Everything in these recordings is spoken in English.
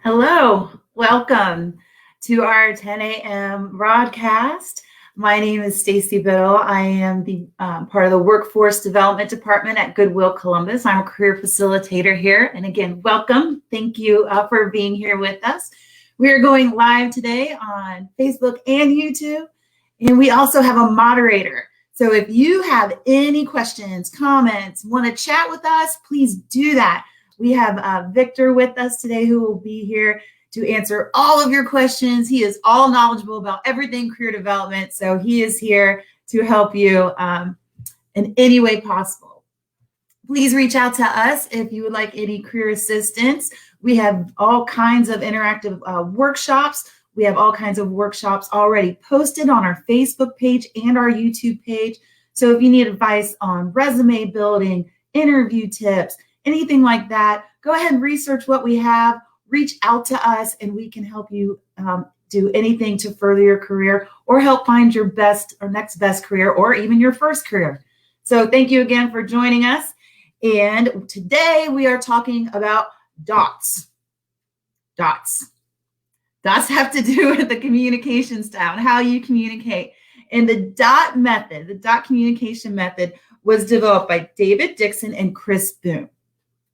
Hello, welcome to our 10 a.m. broadcast. My name is Stacy Biddle. I am the part of the Workforce Development Department at Goodwill Columbus. I'm a career facilitator here. And again, welcome. Thank you for being here with us. We are going live today on Facebook and YouTube. And we also have a moderator. So if you have any questions, comments, want to chat with us, please do that. We have Victor with us today who will be here to answer all of your questions. He is all knowledgeable about everything career development. So he is here to help you in any way possible. Please reach out to us if you would like any career assistance. We have all kinds of interactive workshops. We have all kinds of workshops already posted on our Facebook page and our YouTube page. So if you need advice on resume building, interview tips, anything like that, go ahead and research what we have, reach out to us, and we can help you do anything to further your career or help find your best or next best career or even your first career. So thank you again for joining us. And today we are talking about dots. Dots have to do with the communication style and how you communicate. And the dot method, the dot communication method, was developed by David Dixon and Chris Boone.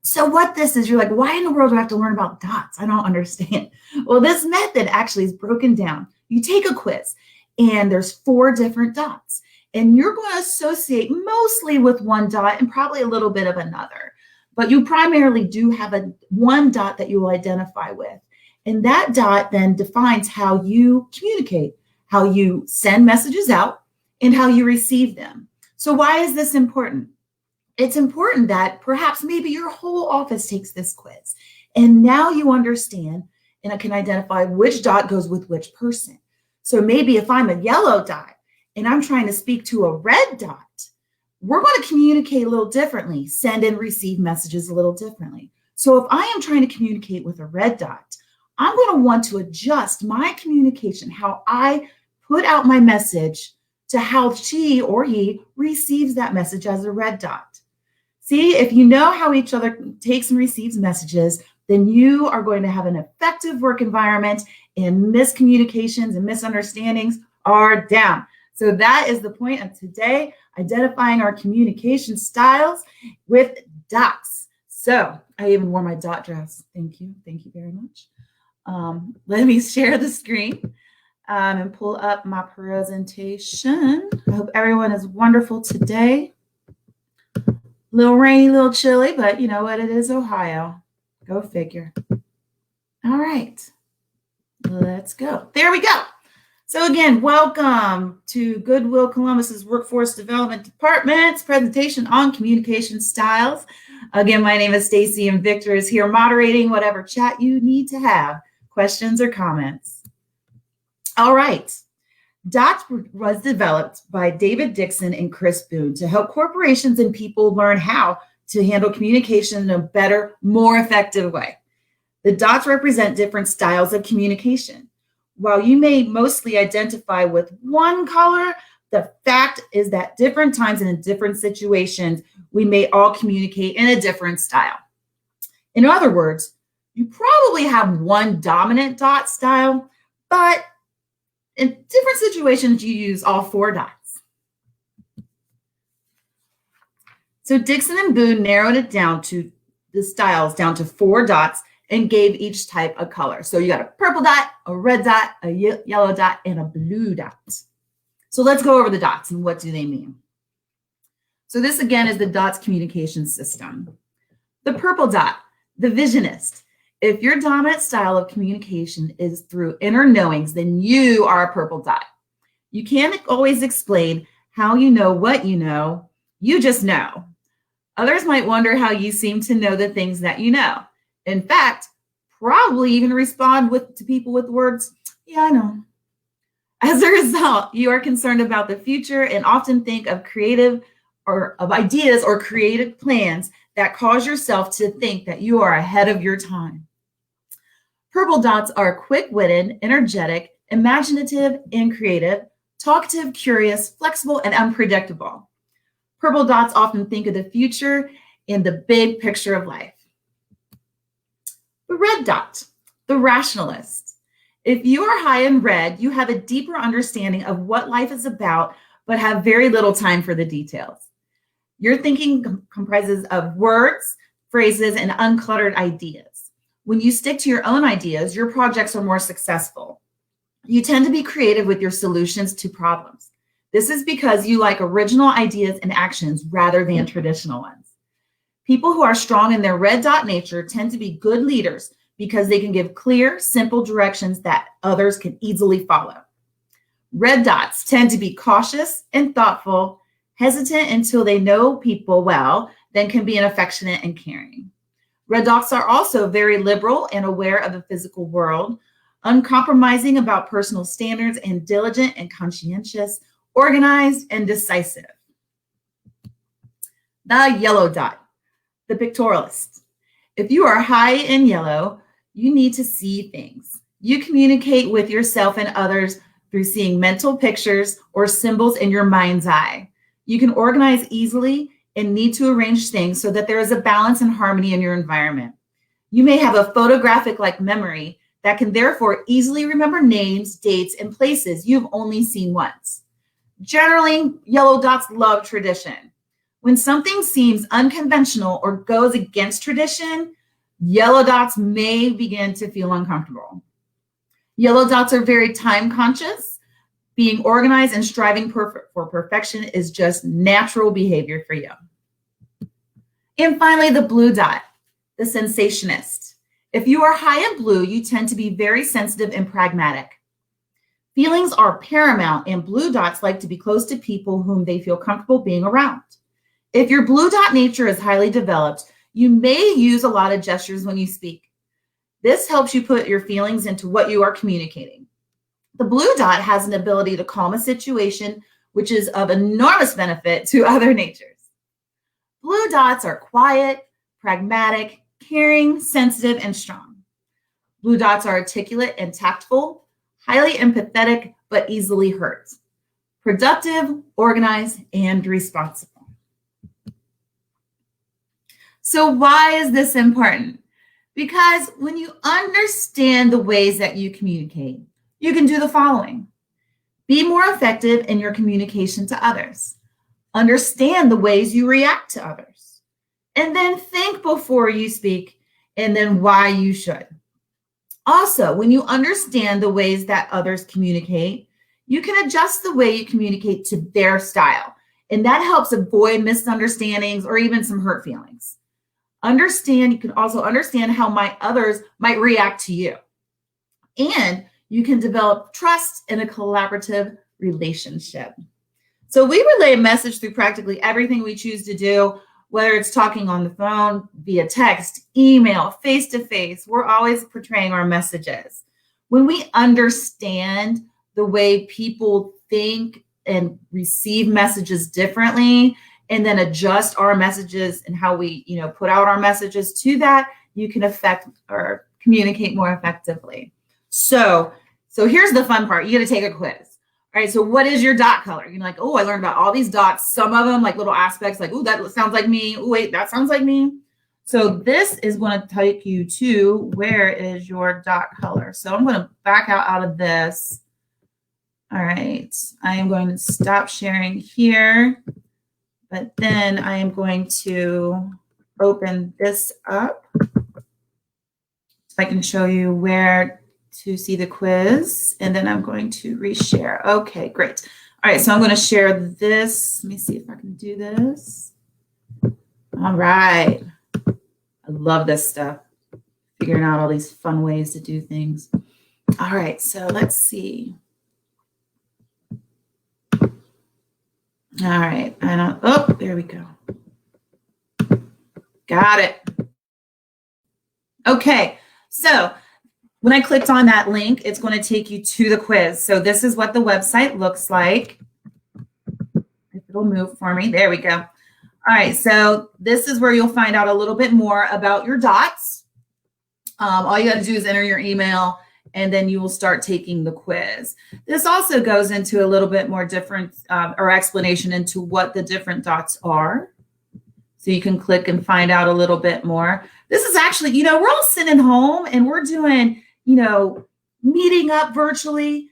So what this is, you're like, why in the world do I have to learn about dots? I don't understand. Well, this method actually is broken down. You take a quiz and there's 4 different dots and you're going to associate mostly with one dot and probably a little bit of another. But you primarily do have one dot that you will identify with. And that dot then defines how you communicate, how you send messages out, and how you receive them. So why is this important? It's important that perhaps maybe your whole office takes this quiz and now you understand and can identify which dot goes with which person. So maybe if I'm a yellow dot and I'm trying to speak to a red dot, we're going to communicate a little differently, send and receive messages a little differently. So if I am trying to communicate with a red dot, I'm going to want to adjust my communication, how I put out my message to how she or he receives that message as a red dot. See, if you know how each other takes and receives messages, then you are going to have an effective work environment and miscommunications and misunderstandings are down. So that is the point of today, identifying our communication styles with dots. So I even wore my dot dress. Thank you. Thank you very much. Let me share the screen and pull up my presentation. I hope everyone is wonderful today. Little rainy, little chilly, but you know what? It is Ohio. Go figure. All right, let's go. There we go. So again, welcome to Goodwill Columbus's Workforce Development Department's presentation on communication styles. Again, my name is Stacy and Victor is here moderating whatever chat you need to have, questions or comments. All right. DOTS was developed by David Dixon and Chris Boone to help corporations and people learn how to handle communication in a better, more effective way. The dots represent different styles of communication. While you may mostly identify with one color, the fact is that different times and in different situations, we may all communicate in a different style. In other words, you probably have one dominant dot style, but in different situations, you use all 4 dots. So Dixon and Boone narrowed it down to the styles down to 4 dots and gave each type a color. So you got a purple dot, a red dot, a yellow dot, and a blue dot. So let's go over the dots and what do they mean. So this again is the DOTS communication system. The purple dot, the visionist. If your dominant style of communication is through inner knowings, then you are a purple dot. You can't always explain how you know what you just know. Others might wonder how you seem to know the things that you know. In fact, probably even respond to people with words, yeah, I know. As a result, you are concerned about the future and often think of ideas or creative plans that cause yourself to think that you are ahead of your time. Purple dots are quick-witted, energetic, imaginative, and creative, talkative, curious, flexible, and unpredictable. Purple dots often think of the future and the big picture of life. The red dot. The rationalist. If you are high in red, you have a deeper understanding of what life is about, but have very little time for the details. Your thinking comprises of words, phrases, and uncluttered ideas. When you stick to your own ideas, your projects are more successful. You tend to be creative with your solutions to problems. This is because you like original ideas and actions rather than traditional ones. People who are strong in their red dot nature tend to be good leaders because they can give clear, simple directions that others can easily follow. Red dots tend to be cautious and thoughtful, hesitant until they know people well, then can be affectionate and caring. Red dots are also very liberal and aware of the physical world, uncompromising about personal standards, and diligent and conscientious, organized and decisive. The yellow dot, the pictorialist. If you are high in yellow, you need to see things. You communicate with yourself and others through seeing mental pictures or symbols in your mind's eye. You can organize easily and need to arrange things so that there is a balance and harmony in your environment. You may have a photographic-like memory that can therefore easily remember names, dates, and places you've only seen once. Generally, yellow dots love tradition. When something seems unconventional or goes against tradition, yellow dots may begin to feel uncomfortable. Yellow dots are very time conscious. Being organized and striving for perfection is just natural behavior for you. And finally, the blue dot, the sensationist. If you are high in blue, you tend to be very sensitive and pragmatic. Feelings are paramount, and blue dots like to be close to people whom they feel comfortable being around. If your blue dot nature is highly developed, you may use a lot of gestures when you speak. This helps you put your feelings into what you are communicating. The blue dot has an ability to calm a situation, which is of enormous benefit to other natures. Blue dots are quiet, pragmatic, caring, sensitive, and strong. Blue dots are articulate and tactful, highly empathetic, but easily hurt. Productive, organized, and responsible. So why is this important? Because when you understand the ways that you communicate, you can do the following. Be more effective in your communication to others. Understand the ways you react to others. And then think before you speak and then why you should. Also, when you understand the ways that others communicate, you can adjust the way you communicate to their style. And that helps avoid misunderstandings or even some hurt feelings. You can also understand how others might react to you. And you can develop trust in a collaborative relationship. So we relay a message through practically everything we choose to do, whether it's talking on the phone, via text, email, face-to-face. We're always portraying our messages. When we understand the way people think and receive messages differently, and then adjust our messages and how we, put out our messages to that, you can affect or communicate more effectively. So here's the fun part. You got to take a quiz. All right, so what is your dot color? You're like, oh, I learned about all these dots. Some of them like little aspects like, oh, that sounds like me. Oh, wait, that sounds like me. So this is going to take you to where is your dot color. So I'm going to back out of this. All right, I am going to stop sharing here. But then I am going to open this up so I can show you where to see the quiz. And then I'm going to reshare. Okay, great. All right, so I'm going to share this. Let me see if I can do this. All right. I love this stuff. Figuring out all these fun ways to do things. All right, so let's see. All right, there we go. Got it. Okay, so when I clicked on that link, it's going to take you to the quiz. So this is what the website looks like. If it'll move for me, there we go. All right, so this is where you'll find out a little bit more about your dots. All you got to do is enter your email, and then you will start taking the quiz. This also goes into a little bit more different or explanation into what the different dots are. So you can click and find out a little bit more. This is actually, we're all sitting home and we're doing, meeting up virtually,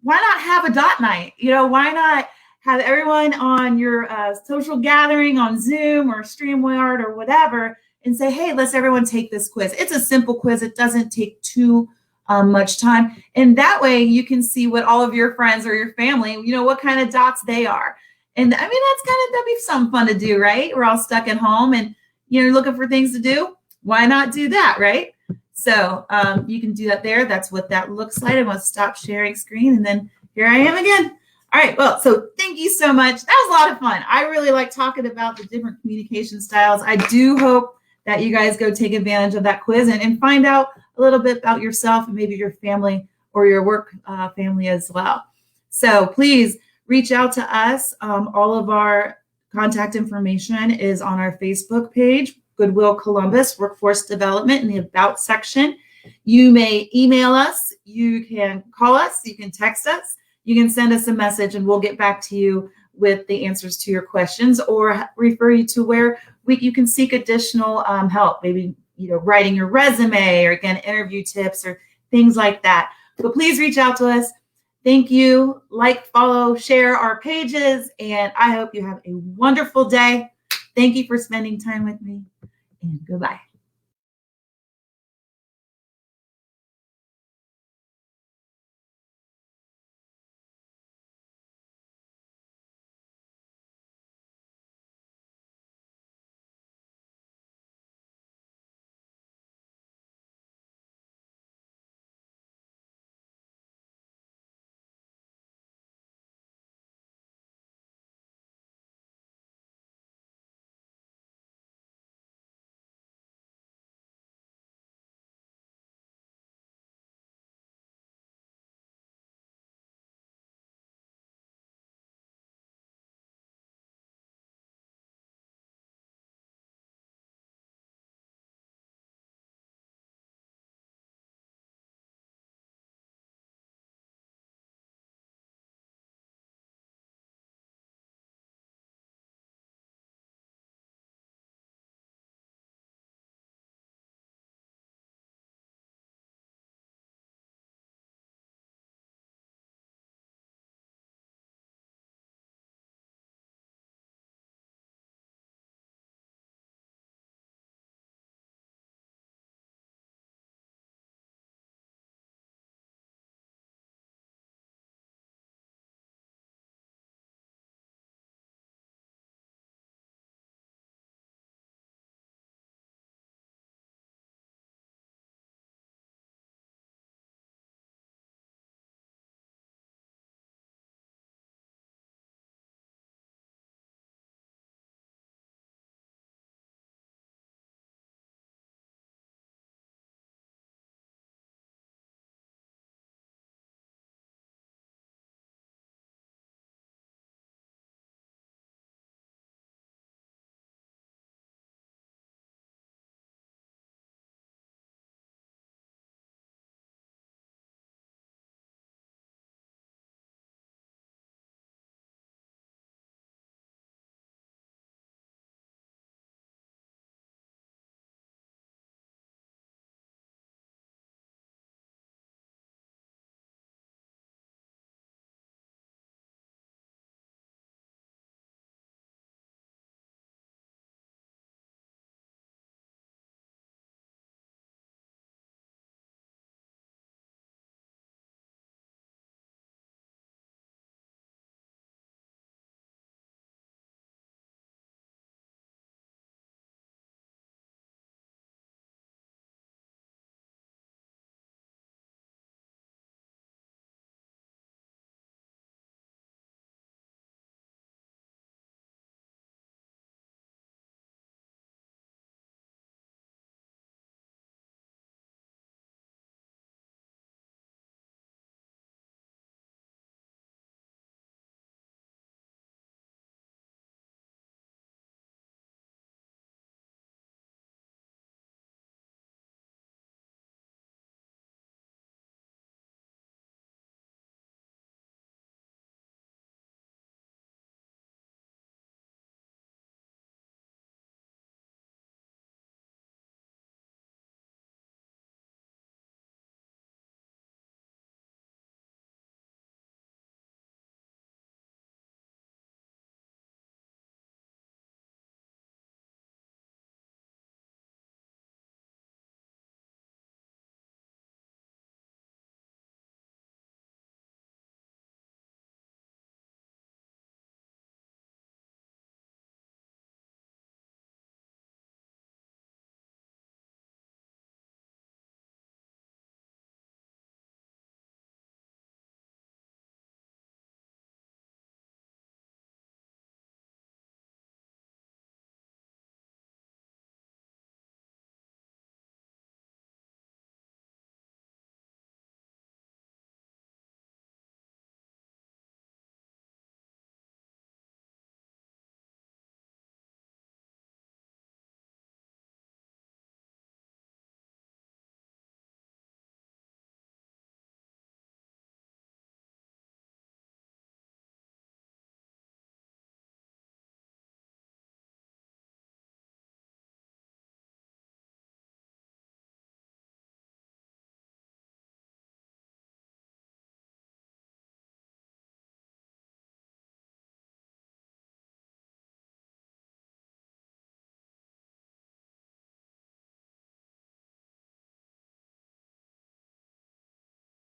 why not have a dot night? Why not have everyone on your social gathering on Zoom or StreamYard or whatever and say, hey, let's everyone take this quiz. It's a simple quiz. It doesn't take too much time. And that way you can see what all of your friends or your family, what kind of dots they are. And I mean, that'd be some fun to do, right? We're all stuck at home and you're looking for things to do. Why not do that, right? So you can do that there. That's what that looks like. I'm going to stop sharing screen and then here I am again. All right, well, so thank you so much. That was a lot of fun. I really like talking about the different communication styles. I do hope that you guys go take advantage of that quiz and find out a little bit about yourself and maybe your family or your work family as well. So please reach out to us. All of our contact information is on our Facebook page, Goodwill Columbus Workforce Development, in the About section. You may email us, you can call us, you can text us, you can send us a message and we'll get back to you with the answers to your questions or refer you to where you can seek additional help, maybe writing your resume or again, interview tips or things like that. So please reach out to us. Thank you. Like, follow, share our pages, and I hope you have a wonderful day. Thank you for spending time with me, and goodbye.